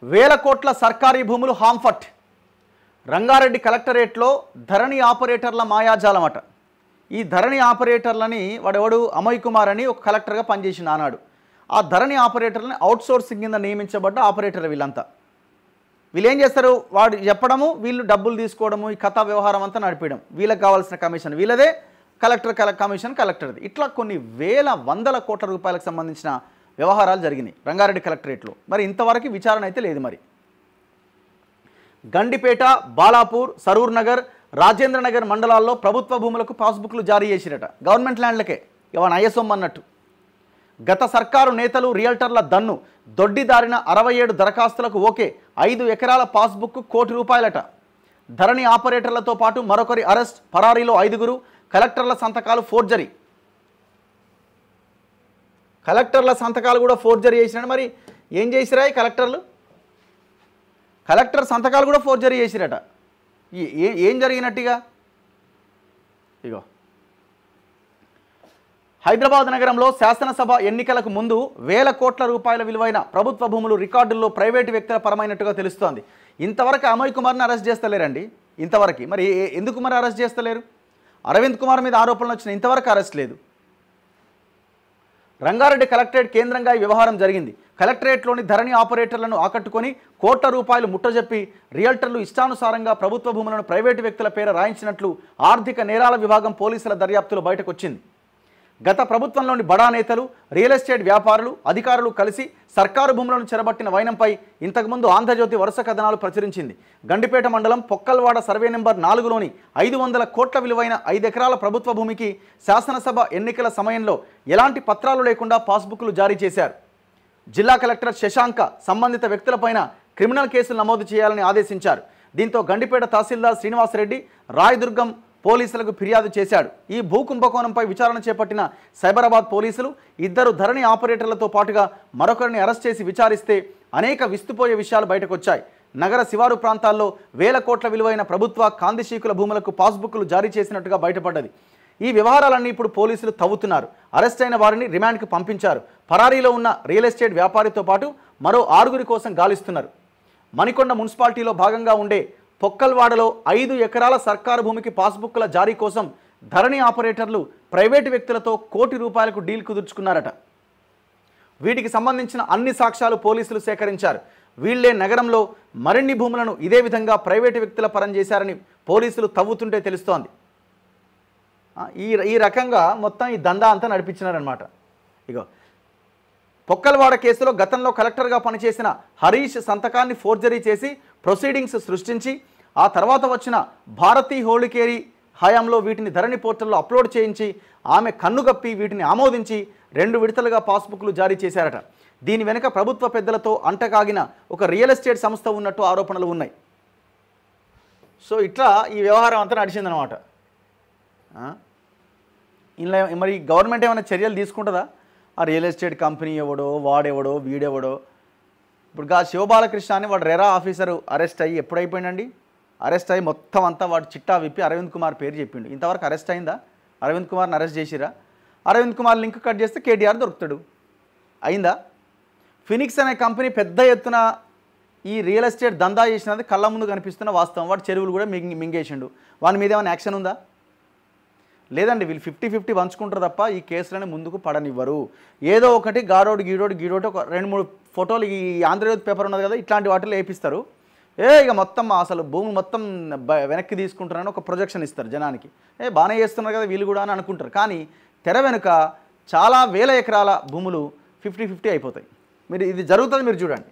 వేల కోట్ల సర్కారీ భూములు హాంఫట్. రంగారెడ్డి కలెక్టరేట్లో ధరణి ఆపరేటర్ల మాయాజాలమట. ఈ ధరణి ఆపరేటర్లని వాడెవడు అమయ్ కుమార్ అని ఒక కలెక్టర్గా పనిచేసిన ఆనాడు. ఆ ధరణి ఆపరేటర్లని అవుట్సోర్సింగ్ కింద నియమించబడ్డ ఆపరేటర్ వీళ్ళంతా. వీళ్ళు ఏం చేస్తారు, వాడు చెప్పడము, వీళ్ళు డబ్బులు తీసుకోవడము, ఈ కథా వ్యవహారం అంతా నడిపేయడం. వీళ్ళకి కావాల్సిన కమిషన్ వీళ్ళదే, కమిషన్ కలెక్టర్ది. ఇట్లా కొన్ని వేల వందల కోట్ల రూపాయలకు సంబంధించిన వ్యవహారాలు జరిగినాయి రంగారెడ్డి కలెక్టరేట్లో. మరి ఇంతవరకు విచారణ అయితే లేదు. మరి గండిపేట, బాలాపూర్, సరూర్ నగర్, రాజేంద్ర నగర్ మండలాల్లో ప్రభుత్వ భూములకు పాస్బుక్లు జారీ చేసిరట. గవర్నమెంట్ ల్యాండ్లకే ఇవన్న ఐఎస్ఓం అన్నట్టు. గత సర్కారు నేతలు రియల్టర్ల దన్ను. దొడ్డిదారిన 67 దరఖాస్తులకు ఓకే. 5 ఎకరాల పాస్బుక్ ₹1,00,00,000. ధరణి ఆపరేటర్లతో పాటు మరొకరి అరెస్ట్. పరారీలో 5. కలెక్టర్ల సంతకాలు ఫోర్జరీ. కలెక్టర్ల సంతకాలు కూడా ఫోర్జరీ చేసినాడు. మరి ఏం చేసిరా ఈ కలెక్టర్లు? కలెక్టర్ సంతకాలు కూడా ఫోర్జరీ చేసిరట. ఏం జరిగినట్టుగా? ఇగో హైదరాబాద్ నగరంలో శాసనసభ ఎన్నికలకు ముందు వేల కోట్ల రూపాయల విలువైన ప్రభుత్వ భూములు రికార్డుల్లో ప్రైవేటు వ్యక్తుల పరమైనట్టుగా తెలుస్తోంది. ఇంతవరకు అమయ్ కుమార్ని అరెస్ట్ చేస్తలేరండి. ఇంతవరకు మరి ఎందుకు మరి అరెస్ట్ చేస్తలేరు? అరవింద్ కుమార్ మీద ఆరోపణలు వచ్చిన ఇంతవరకు అరెస్ట్ లేదు. రంగారెడ్డి కలెక్టరేట్ కేంద్రంగా ఈ వ్యవహారం జరిగింది. కలెక్టరేట్లోని ధరణి ఆపరేటర్లను ఆకట్టుకొని కోట్ల రూపాయలు ముట్టజెప్పి రియల్టర్లు ఇష్టానుసారంగా ప్రభుత్వ భూములను ప్రైవేటు వ్యక్తుల పేర రాయించినట్లు ఆర్థిక నేరాల విభాగం పోలీసుల దర్యాప్తులో బయటకు వచ్చింది. గత ప్రభుత్వంలోని బడా నేతలు, రియల్ ఎస్టేట్ వ్యాపారులు, అధికారులు కలిసి సర్కారు భూములను చెరబట్టిన వైనంపై ఇంతకుముందు ఆంధ్రజ్యోతి వరుస కథనాలు ప్రచురించింది. గండిపేట మండలం పొక్కల్వాడ సర్వే నెంబర్ 4లోని 500 కోట్ల విలువైన 5 ఎకరాల ప్రభుత్వ భూమికి శాసనసభ ఎన్నికల సమయంలో ఎలాంటి పత్రాలు లేకుండా పాస్బుక్లు జారీ చేశారు. జిల్లా కలెక్టర్ శశాంక సంబంధిత వ్యక్తులపైన క్రిమినల్ కేసులు నమోదు చేయాలని ఆదేశించారు. దీంతో గండిపేట తహసీల్దార్ శ్రీనివాసరెడ్డి రాయదుర్గం పోలీసులకు ఫిర్యాదు చేశాడు. ఈ భూ కుంభకోణంపై విచారణ చేపట్టిన సైబరాబాద్ పోలీసులు 2 ధరణి ఆపరేటర్లతో పాటుగా మరొకరిని అరెస్ట్ చేసి విచారిస్తే అనేక విస్తుపోయే విషయాలు బయటకొచ్చాయి. నగర శివారు ప్రాంతాల్లో వేల కోట్ల విలువైన ప్రభుత్వ కాందిశీకుల భూములకు పాస్బుక్లు జారీ చేసినట్టుగా బయటపడ్డది. ఈ వ్యవహారాలన్నీ ఇప్పుడు పోలీసులు తవ్వుతున్నారు. అరెస్ట్ అయిన వారిని రిమాండ్కి పంపించారు. పరారీలో ఉన్న రియల్ ఎస్టేట్ వ్యాపారితో పాటు మరో 6 కోసం గాలిస్తున్నారు. మణికొండ మున్సిపాలిటీలో భాగంగా ఉండే పొక్కల్వాడలో 5 ఎకరాల సర్కారు భూమికి పాస్బుక్ల జారీ కోసం ధరణి ఆపరేటర్లు ప్రైవేటు వ్యక్తులతో ₹1,00,00,000 డీల్ కుదుర్చుకున్నారట. వీటికి సంబంధించిన అన్ని సాక్ష్యాలు పోలీసులు సేకరించారు. వీళ్లే నగరంలో మరిన్ని భూములను ఇదే విధంగా ప్రైవేటు వ్యక్తుల పరం చేశారని పోలీసులు తవ్వుతుంటే తెలుస్తోంది. ఈ రకంగా మొత్తం ఈ దందా అంతా నడిపించినారనమాట. ఇగో పొక్కల్వాడ కేసులో గతంలో కలెక్టర్గా పనిచేసిన హరీష్ సంతకాన్ని ఫోర్జరీ చేసి ప్రొసీడింగ్స్ సృష్టించి ఆ తర్వాత వచ్చిన భారతీ హోళికేరి హయాంలో వీటిని ధరణి పోర్టల్లో అప్లోడ్ చేయించి ఆమె కన్నుగప్పి వీటిని ఆమోదించి 2 విడతలుగా పాస్బుక్లు జారీ చేశారట. దీని వెనుక ప్రభుత్వ పెద్దలతో అంటకాగిన ఒక రియల్ ఎస్టేట్ సంస్థ ఉన్నట్టు ఆరోపణలు ఉన్నాయి. సో ఇట్లా ఈ వ్యవహారం అంతా నడిచిందనమాట. ఇలా మరి గవర్నమెంట్ ఏమైనా చర్యలు తీసుకుంటుందా? ఆ రియల్ ఎస్టేట్ కంపెనీ ఎవడో, వాడెవడో, వీడెవడో. ఇప్పుడు శివబాలకృష్ణ అని వాడు రెరా ఆఫీసరు అరెస్ట్ అయ్యి ఎప్పుడైపోయిందండి? అరెస్ట్ అయ్యి మొత్తం అంతా వాడు చిట్టా విప్పి అరవింద్ కుమార్ పేరు చెప్పిండు. ఇంతవరకు అరెస్ట్ అయిందా? అరవింద్ కుమార్ని అరెస్ట్ చేసిరా? అరవింద్ కుమార్ లింక్ కట్ చేస్తే కేటీఆర్ దొరుకుతాడు. అయిందా? ఫినిక్స్ అనే కంపెనీ పెద్ద ఎత్తున ఈ రియల్ ఎస్టేట్ దందా చేసినది కళ్ళ ముందు కనిపిస్తున్న వాస్తవం. వాడు చెరువులు కూడా మింగేసిండు. వాని మీద ఏమైనా యాక్షన్ ఉందా? లేదండి. వీళ్ళు 50-50 పంచుకుంటారు తప్ప ఈ కేసులని ముందుకు పడనివ్వరు. ఏదో ఒకటి గీడోటి ఒక 2-3 ఫోటోలు ఈ ఆంధ్రజ్యోతి పేపర్ ఉన్నది కదా, ఇట్లాంటి వాటిలో వేపిస్తారు. ఇక మొత్తం అసలు భూమి మొత్తం వెనక్కి తీసుకుంటారని ఒక ప్రొజెక్షన్ ఇస్తారు జనానికి. బాగానే చేస్తున్నారు కదా వీళ్ళు కూడా అని అనుకుంటారు. కానీ తెర వెనుక చాలా వేల ఎకరాల భూములు 50-50 అయిపోతాయి. ఇది జరుగుతుంది, మీరు చూడండి.